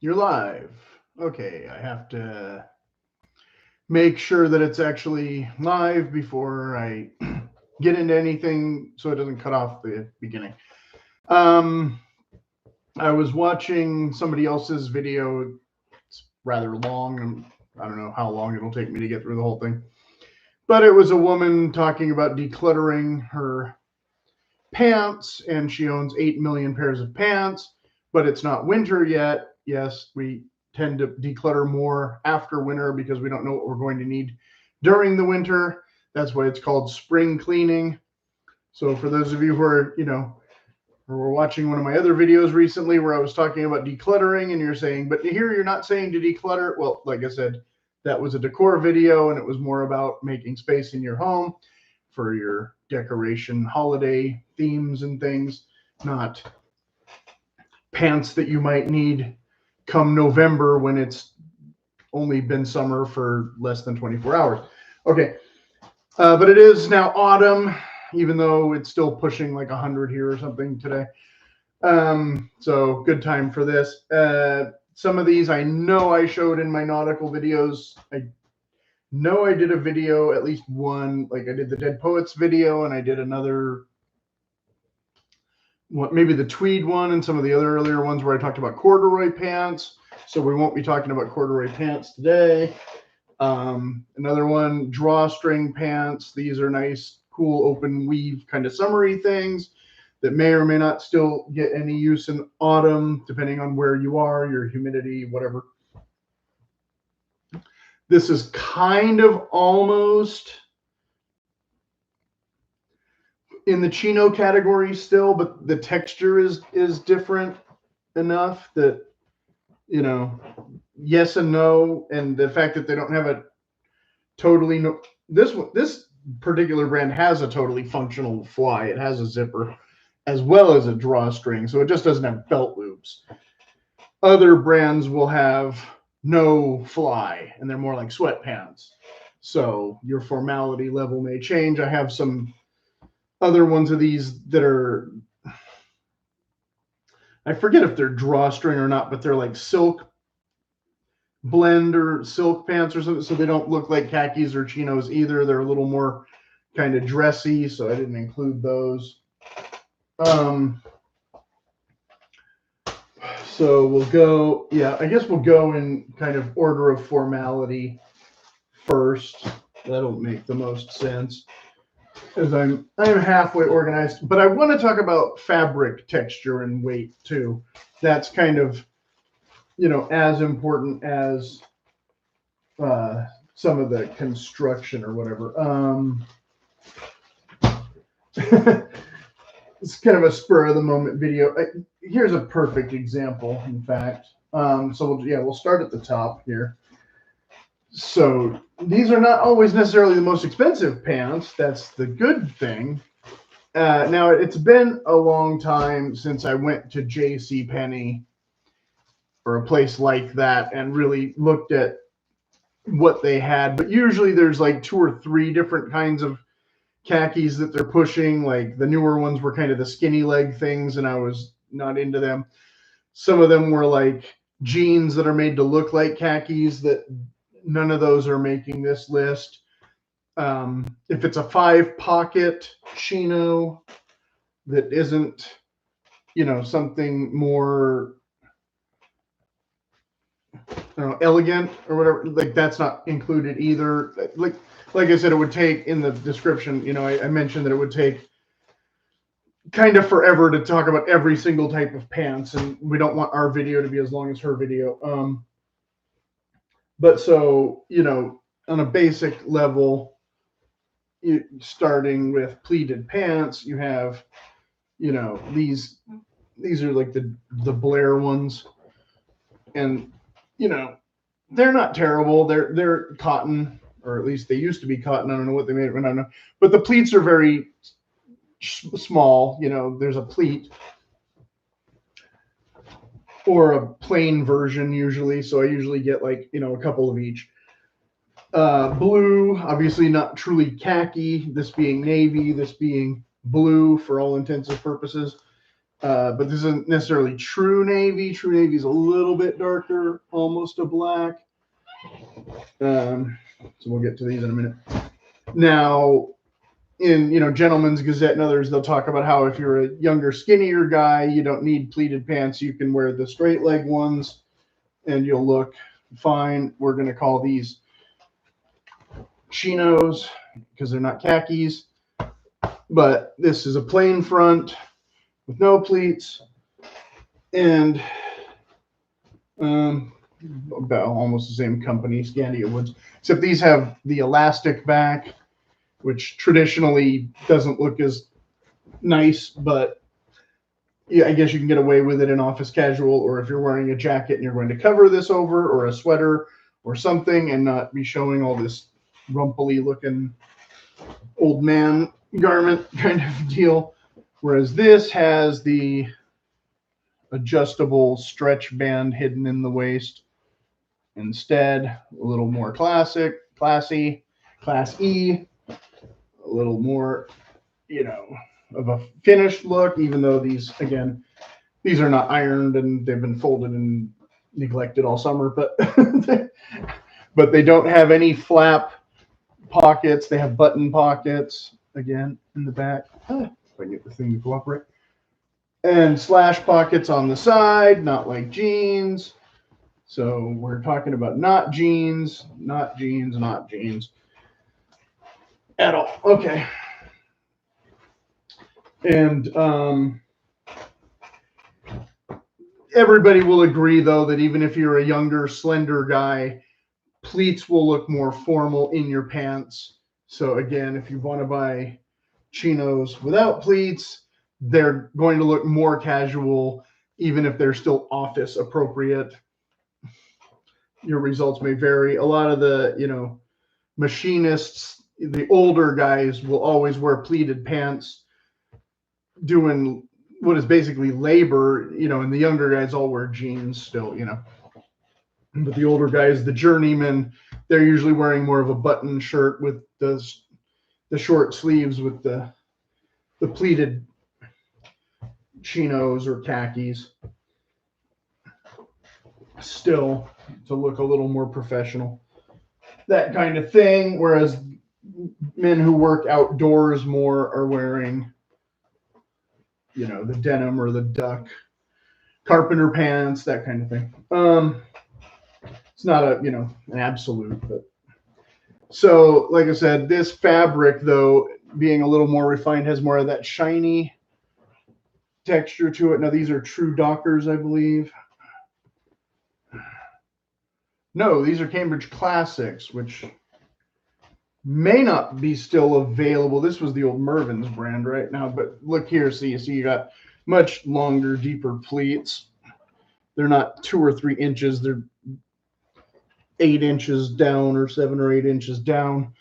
You're live. Okay, I have to make sure that it's actually live before I get into anything so it doesn't cut off the beginning. Um, I was watching somebody else's video. It's rather long. I don't know how long it'll take me to get through the whole thing. But it was a woman talking about decluttering her pants, and she owns 8 million pairs of pants, but it's not winter yet. Yes, we tend to declutter more after winter because we don't know what we're going to need during the winter. That's why it's called spring cleaning. So for those of you who are, or were watching one of my other videos recently where I was talking about decluttering and you're saying, but here you're not saying to declutter. Well, like I said, that was a decor video and it was more about making space in your home for your decoration holiday themes and things, not pants that you might need come November when it's only been summer for less than 24 hours. Okay, but it is now autumn, even though it's still pushing like 100 here or something today. So good time for this. Some of these I know I showed in my nautical videos. I know I did a video, at least one, like I did the Dead Poets video and I did another, maybe the tweed one and some of the other earlier ones where I talked about corduroy pants. So we won't be talking about corduroy pants today. Another one, drawstring pants. These are nice, cool, open weave kind of summery things that may or may not still get any use in autumn, depending on where you are, your humidity, whatever. This is kind of almost in the chino category still, but the texture is different enough that, yes and no, and the fact that they don't have a totally no. This particular brand has a totally functional fly. It has a zipper as well as a drawstring, so it just doesn't have belt loops. Other brands will have no fly, and they're more like sweatpants. So your formality level may change. I have some other ones of these that are, I forget if they're drawstring or not, but they're like silk blend or silk pants or something, so they don't look like khakis or chinos either. They're a little more kind of dressy, so I didn't include those. So we'll go, I guess we'll go in kind of order of formality first. That'll make the most sense, as I'm halfway organized. But I want to talk about fabric texture and weight too. That's kind of, as important as some of the construction or whatever. It's kind of a spur of the moment video. Here's a perfect example, in fact. So we'll start at the top here. So these are not always necessarily the most expensive pants. That's the good thing. Now it's been a long time since I went to JCPenney or a place like that and really looked at what they had. But usually there's like 2 or 3 different kinds of khakis that they're pushing. Like the newer ones were kind of the skinny leg things, and I was not into them. Some of them were like jeans that are made to look like khakis. That none of those are making this list. If it's a 5-pocket chino that isn't, something more, elegant or whatever, like that's not included either. Like I said, it would take in the description, I mentioned that it would take kind of forever to talk about every single type of pants, and we don't want our video to be as long as her video. But so, on a basic level, starting with pleated pants, you have, these are like the Blair ones, and they're not terrible. They're cotton, or at least they used to be cotton. I don't know what they made it when, I don't know. But the pleats are very small. There's a pleat or a plain version usually. So I usually get like, a couple of each. Blue, obviously not truly khaki. This being navy, this being blue for all intents and purposes. But this isn't necessarily true navy. True navy is a little bit darker, almost a black. So we'll get to these in a minute. Now, in Gentleman's Gazette and others, they'll talk about how if you're a younger, skinnier guy, you don't need pleated pants. You can wear the straight leg ones, and you'll look fine. We're going to call these chinos because they're not khakis. But this is a plain front with no pleats, and about almost the same company, Scandia Woods, except these have the elastic back, which traditionally doesn't look as nice, but yeah, I guess you can get away with it in office casual, or if you're wearing a jacket and you're going to cover this over, or a sweater or something, and not be showing all this rumply looking old man garment kind of deal. Whereas this has the adjustable stretch band hidden in the waist. Instead, a little more classy, Class E, a little more, of a finished look, even though these are not ironed and they've been folded and neglected all summer, but but they don't have any flap pockets. They have button pockets again in the back. If I can get the thing to cooperate. And slash pockets on the side, not like jeans. So we're talking about not jeans at all. Okay. And everybody will agree, though, that even if you're a younger, slender guy, pleats will look more formal in your pants. So again, if you want to buy chinos without pleats, they're going to look more casual, even if they're still office appropriate. Your results may vary. A lot of the, machinists, the older guys, will always wear pleated pants doing what is basically labor, and the younger guys all wear jeans still, But the older guys, the journeymen, they're usually wearing more of a button shirt with the short sleeves with the pleated chinos or khakis, still to look a little more professional, that kind of thing. Whereas men who work outdoors more are wearing, the denim or the duck, carpenter pants, that kind of thing. It's not an absolute, but so like I said, this fabric, though, being a little more refined, has more of that shiny texture to it. Now these are true Dockers, I believe. No, these are Cambridge Classics, which may not be still available. This was the old Mervin's brand right now, but look here, see you got much longer, deeper pleats. They're not 2 or 3 inches. They're 8 inches down or 7 or 8 inches down.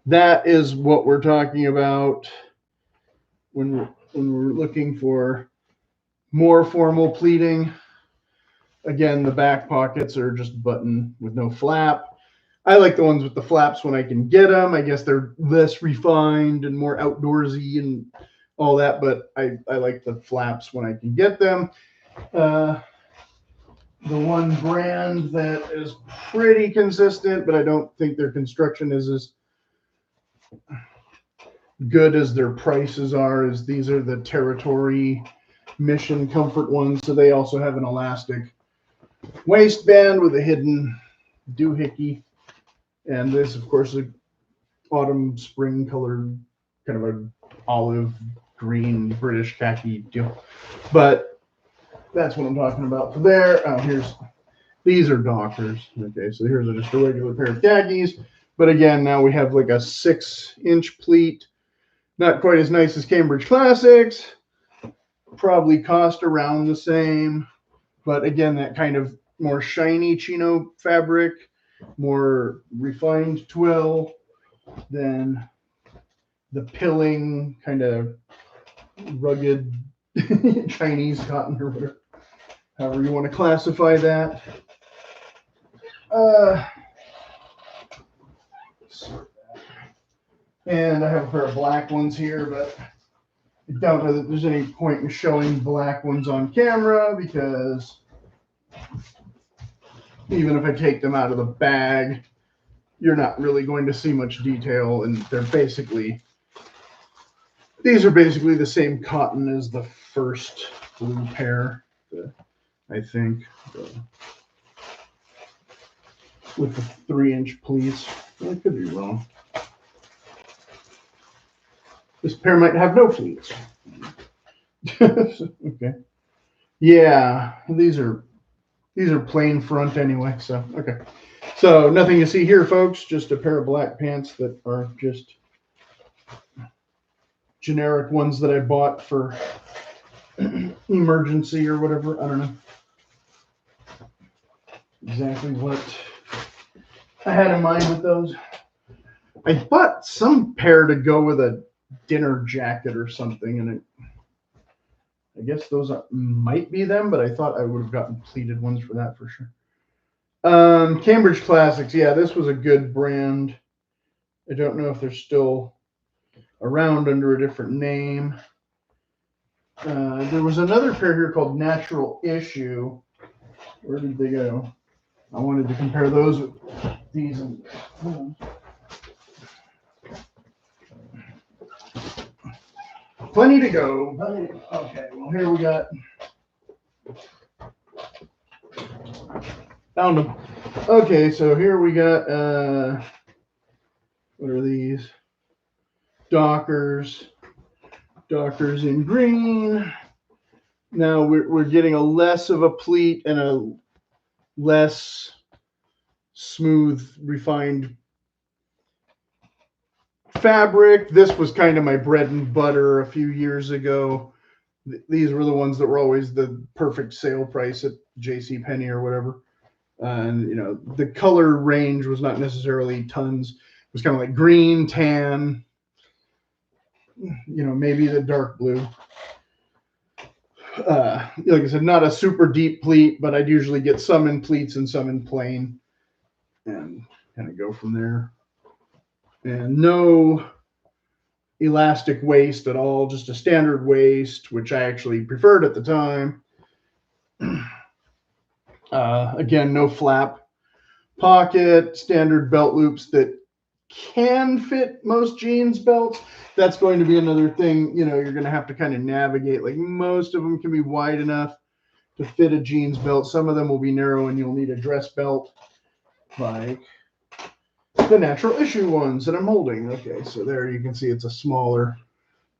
That is what we're talking about when we're looking for more formal pleating. Again, the back pockets are just button with no flap. I like the ones with the flaps when I can get them. I guess they're less refined and more outdoorsy and all that, but I like the flaps when I can get them. The one brand that is pretty consistent, but I don't think their construction is as good as their prices are, is these are the Territory Mission Comfort ones. So they also have an elastic waistband with a hidden doohickey. And this, of course, is autumn spring colored, kind of an olive green British khaki deal. But that's what I'm talking about for there. These are Dockers. Okay, so here's just a regular pair of khakis. But again, now we have like a 6-inch pleat. Not quite as nice as Cambridge Classics. Probably cost around the same. But again, that kind of more shiny chino fabric, more refined twill than the pilling, kind of rugged Chinese cotton or whatever, however you want to classify that. And I have a pair of black ones here, but I doubt that there's any point in showing black ones on camera because even if I take them out of the bag, you're not really going to see much detail, and they're basically, these are basically the same cotton as the first blue pair, I think, with the 3-inch pleats. I could be wrong. This pair might have no pleats. Okay. Yeah, these are plain front anyway, so okay. So nothing to see here, folks, just a pair of black pants that are just generic ones that I bought for emergency or whatever. I don't know exactly what I had in mind with those. I bought some pair to go with a dinner jacket or something, and I guess those might be them, but I thought I would have gotten pleated ones for that for sure. Cambridge Classics. Yeah, this was a good brand. I don't know if they're still around under a different name. There was another pair here called Natural Issue. Where did they go? I wanted to compare those with these. Plenty to go. Okay, well, here we got. Found them. Okay, so here we got, what are these? Dockers in green. Now we're getting a less of a pleat and a less smooth, refined fabric. This was kind of my bread and butter a few years ago. These were the ones that were always the perfect sale price at JCPenney or whatever. And, you know, the color range was not necessarily tons. It was kind of like green, tan, you know, maybe the dark blue. Like I said, not a super deep pleat, but I'd usually get some in pleats and some in plain and kind of go from there. And no elastic waist at all, just a standard waist, which I actually preferred at the time. Again, no flap pocket, standard belt loops that can fit most jeans belts. That's going to be another thing, you know, you're going to have to kind of navigate. Like most of them can be wide enough to fit a jeans belt. Some of them will be narrow and you'll need a dress belt, like the Natural Issue ones that I'm holding. Okay, so there you can see it's a smaller.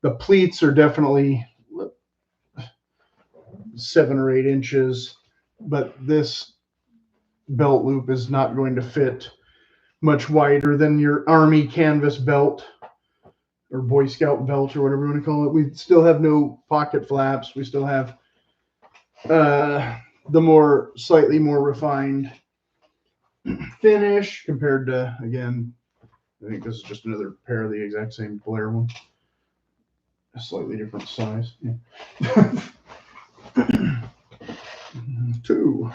The pleats are definitely 7 or 8 inches, but this belt loop is not going to fit much wider than your Army canvas belt or Boy Scout belt or whatever you want to call it. We still have no pocket flaps. We still have the slightly more refined finish compared to, again, I think this is just another pair of the exact same Blair one. A slightly different size. Yeah. Two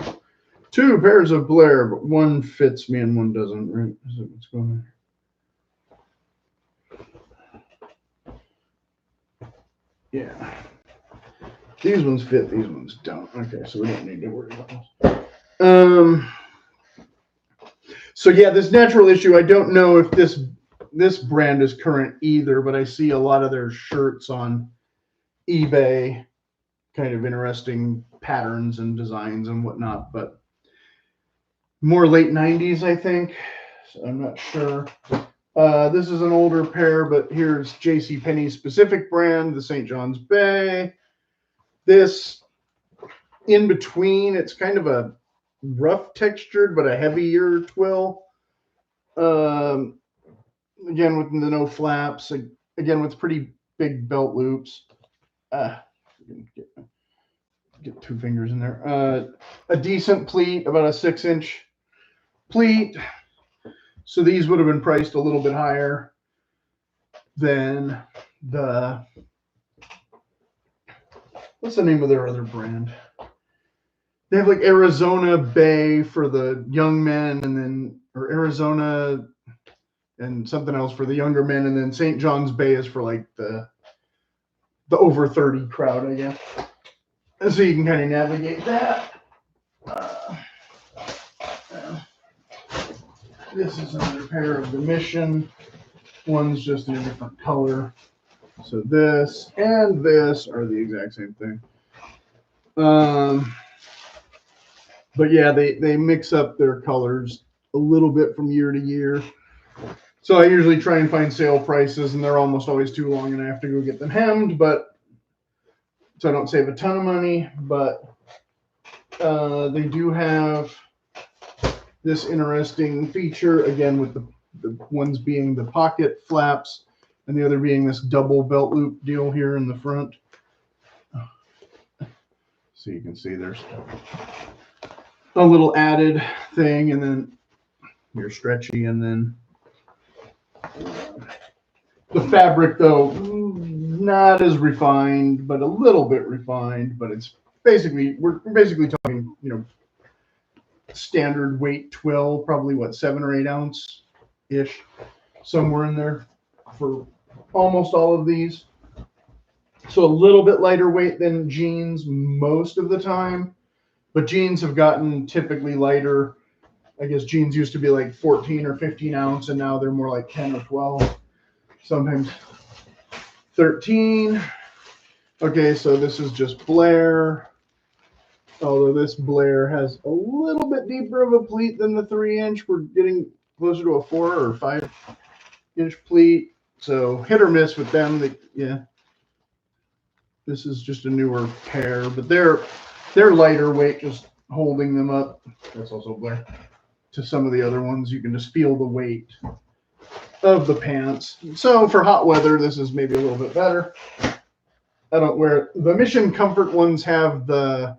pairs of Blair, but one fits me and one doesn't, right? Is that what's going on? Yeah. These ones fit, these ones don't. Okay, so we don't need to worry about those. So yeah, this Natural Issue, I don't know if this brand is current either, but I see a lot of their shirts on eBay, kind of interesting patterns and designs and whatnot, but more late 90s, I think. So I'm not sure. This is an older pair, but here's JCPenney's specific brand, the St. John's Bay. This in between, it's kind of a rough textured, but a heavier twill. Again, with the no flaps, again, with pretty big belt loops. Get 2 fingers in there. A decent pleat, about a 6-inch pleat. So these would have been priced a little bit higher than the, what's the name of their other brand? They have like Arizona Bay for the young men, and then, or Arizona and something else for the younger men, and then St. John's Bay is for like the the over 30 crowd, I guess. And so you can kind of navigate that. This is another pair of the Mission. One's just in a different color. So this and this are the exact same thing. But yeah, they mix up their colors a little bit from year to year. So I usually try and find sale prices, and they're almost always too long, and I have to go get them hemmed. But so I don't save a ton of money. But they do have this interesting feature again with the ones being the pocket flaps, and the other being this double belt loop deal here in the front. So you can see there's a little added thing, and then you're stretchy, and then the fabric, though, not as refined, but a little bit refined. But it's basically, we're basically talking, you know, standard weight twill, probably what, 7 or 8 ounce ish, somewhere in there for almost all of these. So a little bit lighter weight than jeans most of the time, but jeans have gotten typically lighter. I guess jeans used to be like 14 or 15 ounce, and now they're more like 10 or 12, sometimes 13. Okay, so this is just Blair. Although this Blair has a little bit deeper of a pleat than the 3-inch. We're getting closer to a 4 or 5-inch pleat. So hit or miss with them. Yeah. This is just a newer pair, but they're lighter weight, just holding them up. That's also Blair. To some of the other ones, you can just feel the weight of the pants. So for hot weather, this is maybe a little bit better. I don't wear the Mission Comfort ones have the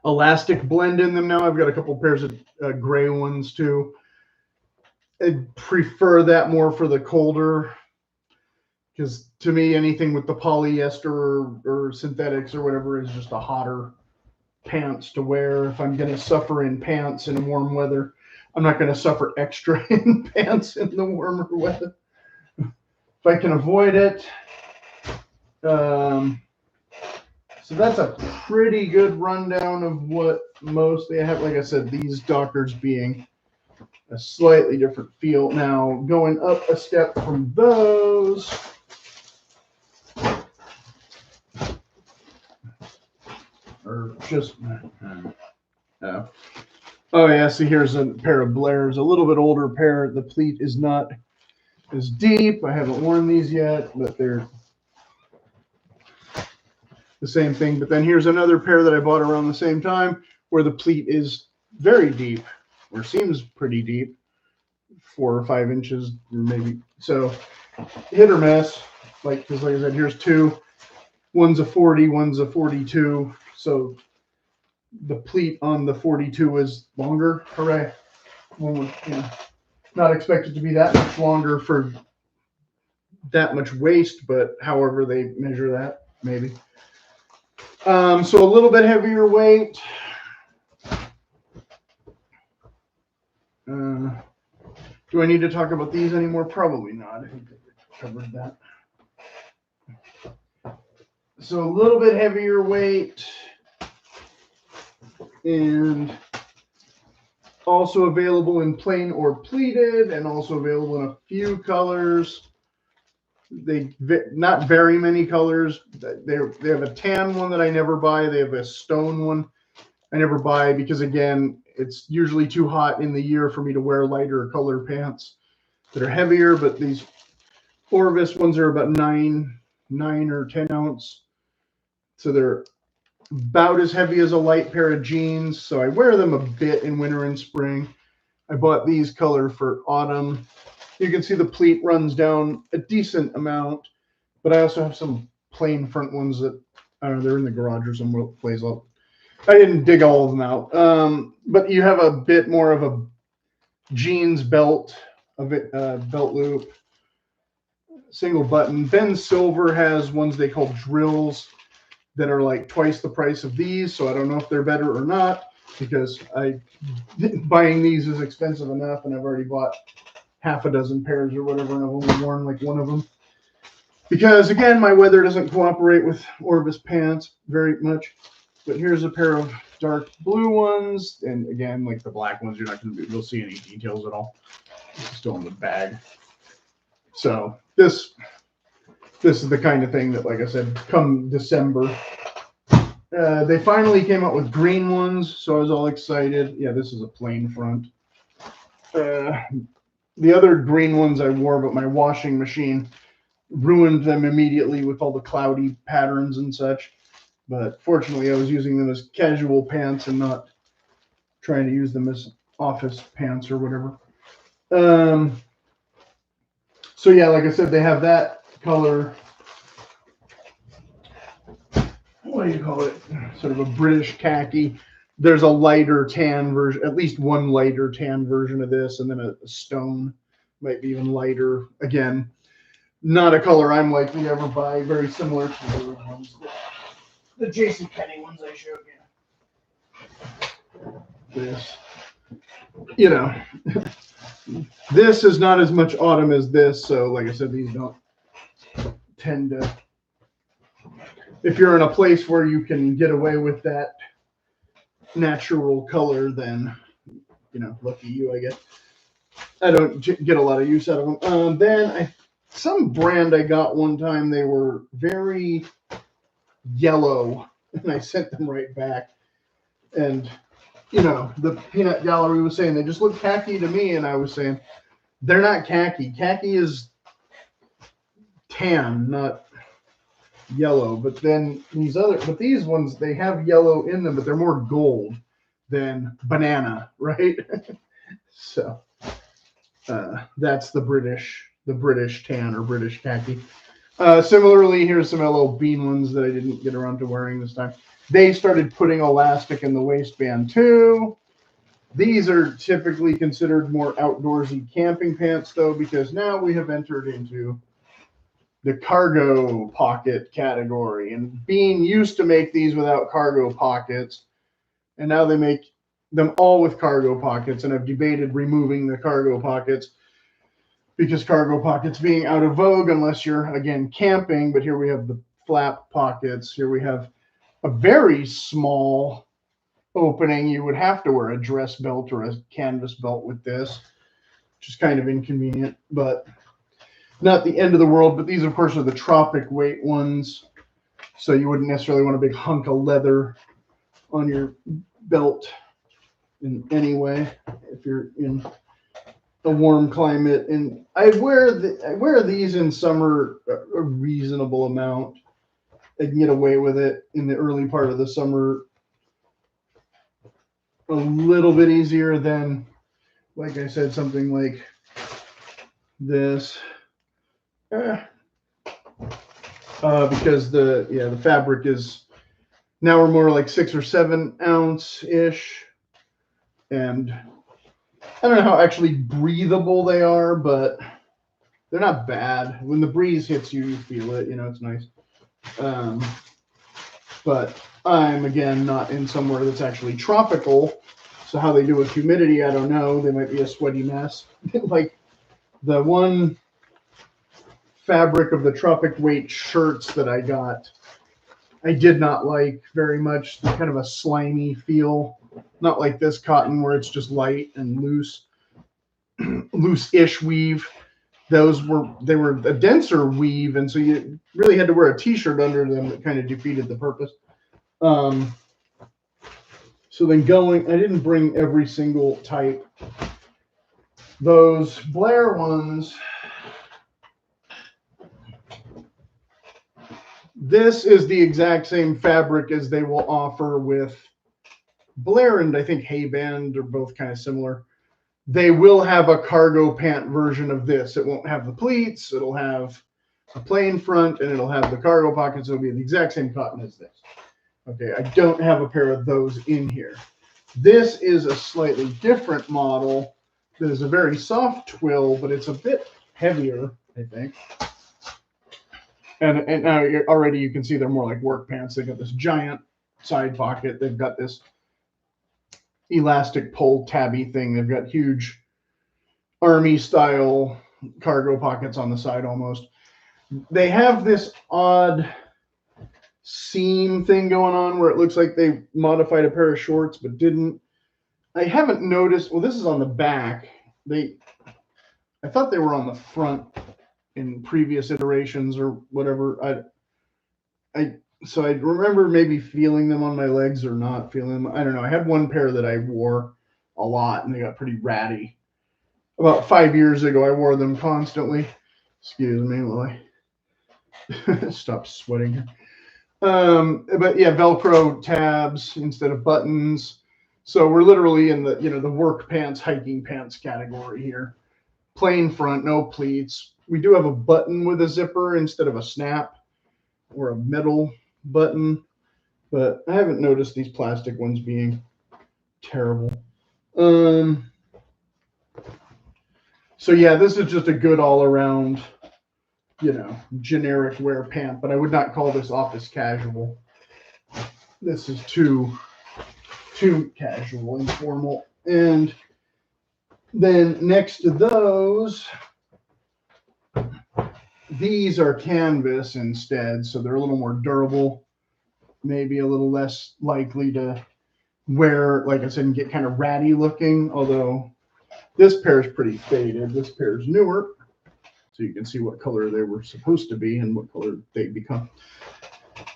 elastic blend in them now. I've got a couple pairs of gray ones too. I prefer that more for the colder, because to me, anything with the polyester or synthetics or whatever is just a hotter pants to wear. If I'm going to suffer in pants in warm weather, I'm not going to suffer extra in pants in the warmer weather. If I can avoid it. So that's a pretty good rundown of what most they have. Like I said, these Dockers being a slightly different feel. Now, going up a step from those, or just, oh yeah, see here's a pair of Blairs, a little bit older pair. The pleat is not as deep. I haven't worn these yet, but they're the same thing. But then here's another pair that I bought around the same time where the pleat is very deep, or seems pretty deep, 4 or 5 inches, or maybe. So hit or miss. Because like I said, here's two. One's a 40, one's a 42. So the pleat on the 42 is longer. Hooray. One would, not expected to be that much longer for that much waist, but however they measure that, maybe. So a little bit heavier weight. Do I need to talk about these anymore? Probably not. I think I covered that. So a little bit heavier weight, and also available in plain or pleated, and also available in a few colors. They not very many colors. They have a tan one that I never buy. They have a stone one I never buy because, again, it's usually too hot in the year for me to wear lighter color pants that are heavier. But these Orvis ones are about 9 or 10 ounce, so they're about as heavy as a light pair of jeans. So I wear them a bit in winter and spring. I bought these color for autumn. You can see the pleat runs down a decent amount, but I also have some plain front ones that, I don't know, they're in the garage or somewhere place. I didn't dig all of them out. But you have a bit more of a jeans belt, belt loop, single button. Ben Silver has ones they call drills that are like twice the price of these. So I don't know if they're better or not, because buying these is expensive enough, and I've already bought half a dozen pairs or whatever, and I've only worn like one of them. because again, my weather doesn't cooperate with Orvis pants very much. But here's a pair of dark blue ones, and again, like the black ones, you're not going to be able to see any details at all. It's still in the bag. So this is the kind of thing that, like I said, come December. They finally came out with green ones, so I was all excited. Yeah, this is a plain front. The other green ones I wore, but my washing machine ruined them immediately with all the cloudy patterns and such. But fortunately, I was using them as casual pants and not trying to use them as office pants or whatever. So yeah, like I said, they have that color. What do you call it? Sort of a British khaki. There's a lighter tan version, at least one lighter tan version of this, and then a stone, might be even lighter. Again, not a color I'm likely to ever buy. Very similar to the other ones, the JCPenney ones I showed you. This, you know, this is not as much autumn as this, so like I said, these don't tend to. If you're in a place where you can get away with that natural color, then, you know, lucky you, I guess. I don't get a lot of use out of them. Then some brand I got one time, they were very yellow, and I sent them right back. And, you know, the peanut gallery was saying they just look khaki to me, and I was saying they're not khaki. Khaki is tan, not yellow. But then these ones, they have yellow in them, but they're more gold than banana, right? So that's the British tan or British khaki. Similarly, here's some LL Bean ones that I didn't get around to wearing this time. They started putting elastic in the waistband too. These are typically considered more outdoorsy camping pants though, because now we have entered into the cargo pocket category, and Bean used to make these without cargo pockets, and now they make them all with cargo pockets, and I've debated removing the cargo pockets because cargo pockets being out of vogue unless you're, again, camping. But here we have the flap pockets. Here we have a very small opening. You would have to wear a dress belt or a canvas belt with this, which is kind of inconvenient, but not the end of the world. But these, of course, are the tropic weight ones, so you wouldn't necessarily want a big hunk of leather on your belt in any way if you're in a warm climate. And I wear these in summer a reasonable amount. I can get away with it in the early part of the summer a little bit easier than, like I said, something like this. Because the fabric is now we're more like 6 or 7 ounce ish, and I don't know how actually breathable they are, but they're not bad. When the breeze hits you, you feel it. You know, it's nice. But I'm again not in somewhere that's actually tropical, so how they do with humidity, I don't know. They might be a sweaty mess. Like the one fabric of the tropic weight shirts that I got, I did not like very much. Kind of a slimy feel, not like this cotton where it's just light and loose, loose-ish weave. They were a denser weave, and so you really had to wear a t-shirt under them. That kind of defeated the purpose. So then I didn't bring every single type. Those Blair ones, this is the exact same fabric as they will offer with Blair and I think Hayband are both kind of similar. They will have a cargo pant version of this. It won't have the pleats. It'll have a plain front, and it'll have the cargo pockets. It'll be the exact same cotton as this. Okay, I don't have a pair of those in here. This is a slightly different model. There's a very soft twill, but it's a bit heavier, I think. And now already you can see they're more like work pants. They've got this giant side pocket. They've got this elastic pull tabby thing. They've got huge army style cargo pockets on the side almost. They have this odd seam thing going on where it looks like they modified a pair of shorts but didn't. I haven't noticed. Well, this is on the back. I thought they were on the front in previous iterations or whatever. So I remember maybe feeling them on my legs or not feeling them. I don't know. I had one pair that I wore a lot and they got pretty ratty. About 5 years ago, I wore them constantly. Excuse me while I stop sweating. But yeah, Velcro tabs instead of buttons. So we're literally in the the work pants, hiking pants category here. Plain front, no pleats. We do have a button with a zipper instead of a snap or a metal button, but I haven't noticed these plastic ones being terrible. So yeah, this is just a good all around, generic wear pant, but I would not call this office casual. This is too casual and formal. And then next to those, these are canvas instead, so they're a little more durable, maybe a little less likely to wear, like I said, and get kind of ratty looking, although this pair is pretty faded. This pair is newer, so you can see what color they were supposed to be and what color they become.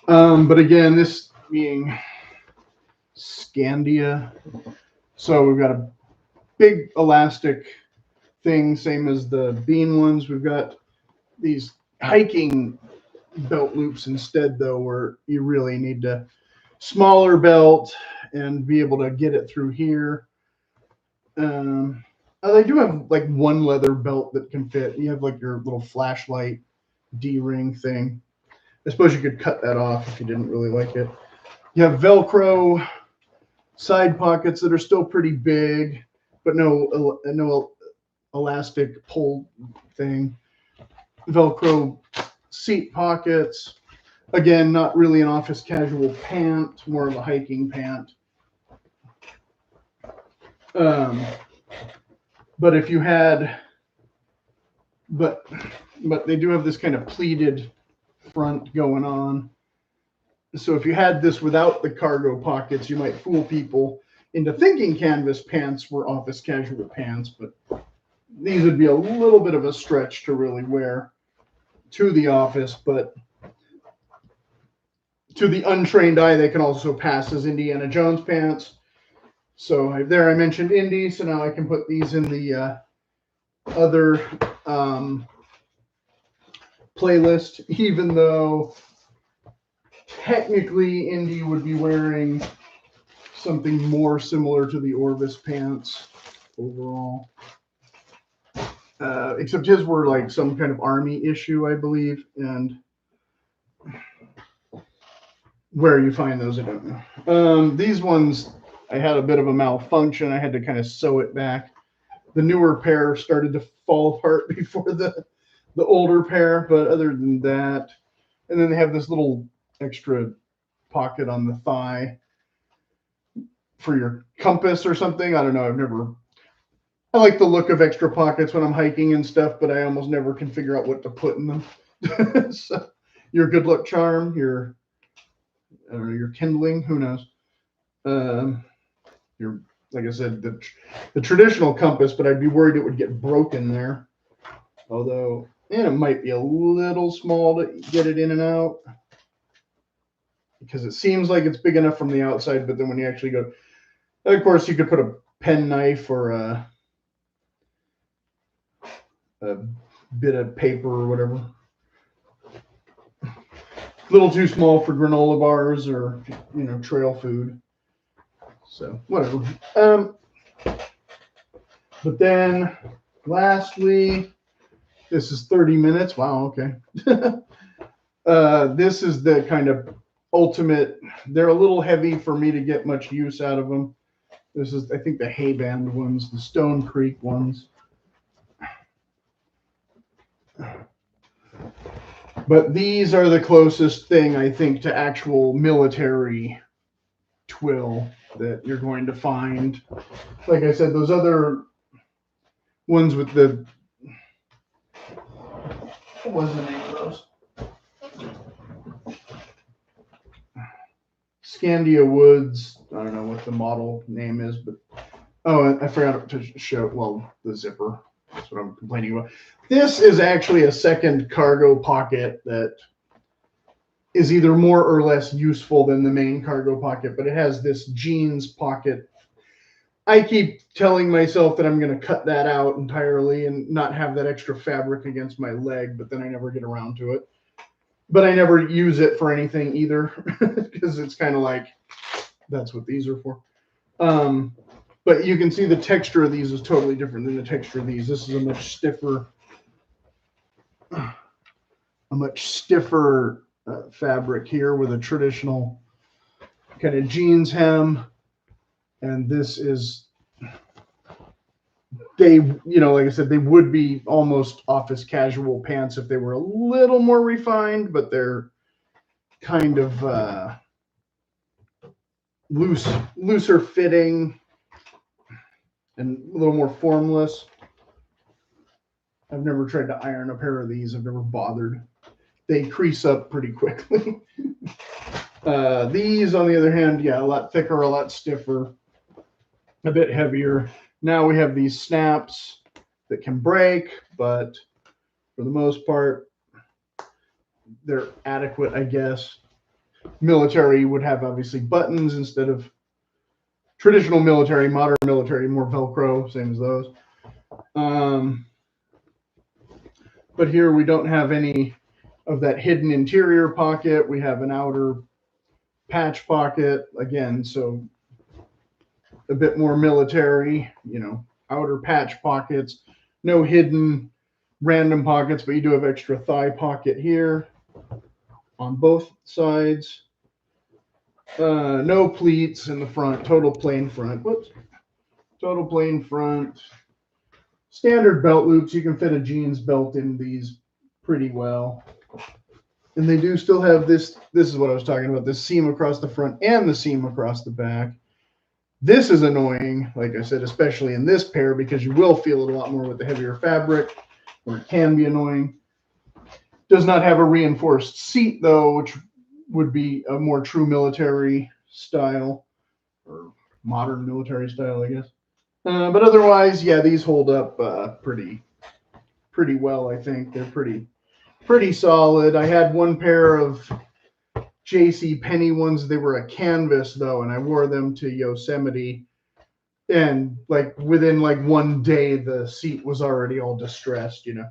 But again, this being Scandia, so we've got a big elastic thing, same as the bean ones. We've got these hiking belt loops instead, though, where you really need to smaller belt and be able to get it through here. They do have like one leather belt that can fit. You have like your little flashlight D-ring thing. I suppose you could cut that off if you didn't really like it. You have Velcro side pockets that are still pretty big, but no elastic pull thing. Velcro seat pockets. Again, not really an office casual pant, more of a hiking pant. But if you had, but they do have this kind of pleated front going on. So if you had this without the cargo pockets, you might fool people into thinking canvas pants were office casual pants, but these would be a little bit of a stretch to really wear to the office, but to the untrained eye, they can also pass as Indiana Jones pants. So there I mentioned Indy, so now I can put these in the other playlist, even though technically Indy would be wearing something more similar to the Orvis pants overall. Except his were like some kind of army issue, I believe, and where you find those, I don't know. These ones, I had a bit of a malfunction. I had to kind of sew it back. The newer pair started to fall apart before the older pair, but other than that, and then they have this little extra pocket on the thigh for your compass or something. I don't know. I like the look of extra pockets when I'm hiking and stuff, but I almost never can figure out what to put in them. So, your good luck charm, your kindling, who knows? Your, like I said, the traditional compass, but I'd be worried it would get broken there. Although, it might be a little small to get it in and out, because it seems like it's big enough from the outside, but then when you actually go, of course, you could put a pen knife or a bit of paper or whatever. A little too small for granola bars or trail food. So whatever. But then lastly, this is 30 minutes. Wow, okay. This is the kind of ultimate. They're a little heavy for me to get much use out of them. This is, I think, the Hayband ones, the Stone Creek ones. But these are the closest thing, I think, to actual military twill that you're going to find. Like I said, those other ones with the, what was the name of those? Scandia Woods. I don't know what the model name is, but oh, I forgot to show, well, the zipper. That's what I'm complaining about. This is actually a second cargo pocket that is either more or less useful than the main cargo pocket, but it has this jeans pocket. I keep telling myself that I'm going to cut that out entirely and not have that extra fabric against my leg, but then I never get around to it. But I never use it for anything either, because it's kind of like, that's what these are for. But you can see the texture of these is totally different than the texture of these. This is a much stiffer fabric here with a traditional kind of jeans hem. And this is, they, you know, like I said, they would be almost office casual pants if they were a little more refined, but they're kind of looser fitting and a little more formless. I've never tried to iron a pair of these. I've never bothered. They crease up pretty quickly. These, on the other hand, yeah, a lot thicker, a lot stiffer, a bit heavier. Now we have these snaps that can break, but for the most part, they're adequate, I guess. Military would have obviously buttons instead of traditional military, modern military, more Velcro, same as those. But here we don't have any of that hidden interior pocket. We have an outer patch pocket again, so a bit more military, you know, outer patch pockets, no hidden random pockets, but you do have extra thigh pocket here on both sides. No pleats in the front, total plain front. Whoops. Total plain front. Standard belt loops. You can fit a jeans belt in these pretty well. And they do still have this. This is what I was talking about, this seam across the front and the seam across the back. This is annoying, like I said, especially in this pair, because you will feel it a lot more with the heavier fabric, or it can be annoying. Does not have a reinforced seat, though, which would be a more true military style, or modern military style, I guess. But otherwise, yeah, these hold up pretty well, I think. They're pretty solid. I had one pair of J.C. Penney ones. They were a canvas, though, and I wore them to Yosemite. And like within like one day, the seat was already all distressed, you know.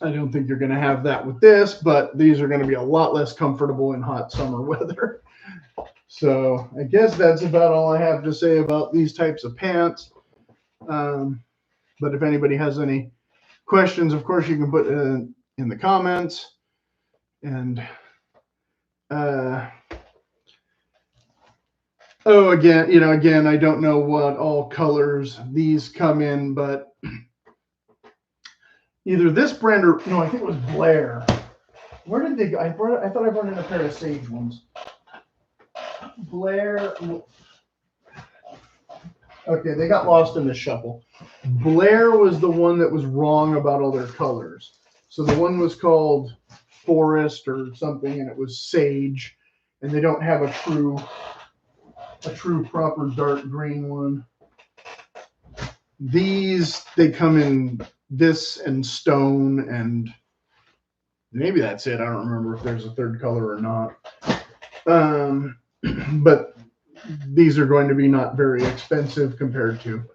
I don't think you're going to have that with this, but these are going to be a lot less comfortable in hot summer weather. So I guess that's about all I have to say about these types of pants. But if anybody has any questions, of course, you can put it in the comments. And again, I don't know what all colors these come in, but either this brand or no, I think it was Blair. Where did they go? I thought I brought in a pair of Sage ones. Blair. Okay, they got lost in the shuffle. Blair was the one that was wrong about all their colors. So the one was called Forest or something, and it was Sage, and they don't have a true proper dark green one. These, they come in this and stone, and maybe that's it. I don't remember if there's a third color or not. But these are going to be not very expensive compared to,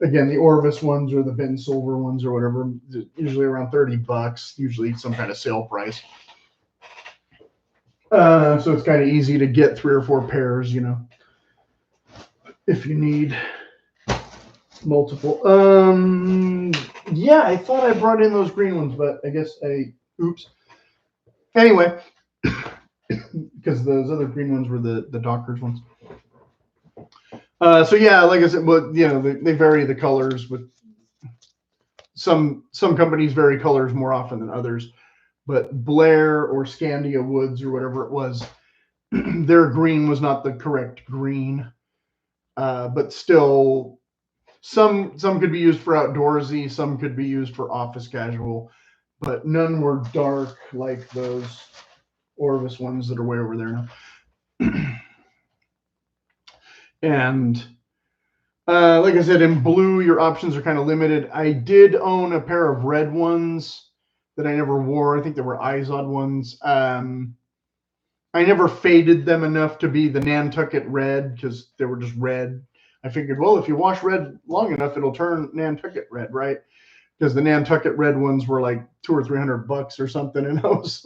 again, the Orvis ones or the Ben Silver ones or whatever, usually around $30, usually some kind of sale price. So it's kind of easy to get 3 or 4 pairs, you know, if you need multiple. Yeah, I thought I brought in those green ones, but I guess oops. Anyway, because those other green ones were the Dockers ones. So yeah, like I said, well, you know, they vary the colors with some companies vary colors more often than others, but Blair or Scandia Woods or whatever it was, their green was not the correct green, but still some could be used for outdoorsy, some could be used for office casual, but none were dark like those Orvis ones that are way over there now. And like I said, in blue, your options are kind of limited. I did own a pair of red ones that I never wore. I think they were Izod ones. I never faded them enough to be the Nantucket red because they were just red. I figured, well, if you wash red long enough, it'll turn Nantucket red, right? Because the Nantucket red ones were like $200 or $300 or something, and I was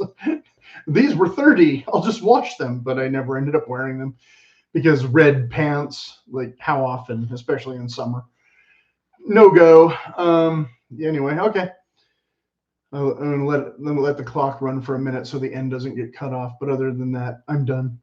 these were 30. I'll just wash them, but I never ended up wearing them because red pants, like how often, especially in summer, no go. Anyway, okay. I'm gonna let the clock run for a minute so the end doesn't get cut off. But other than that, I'm done.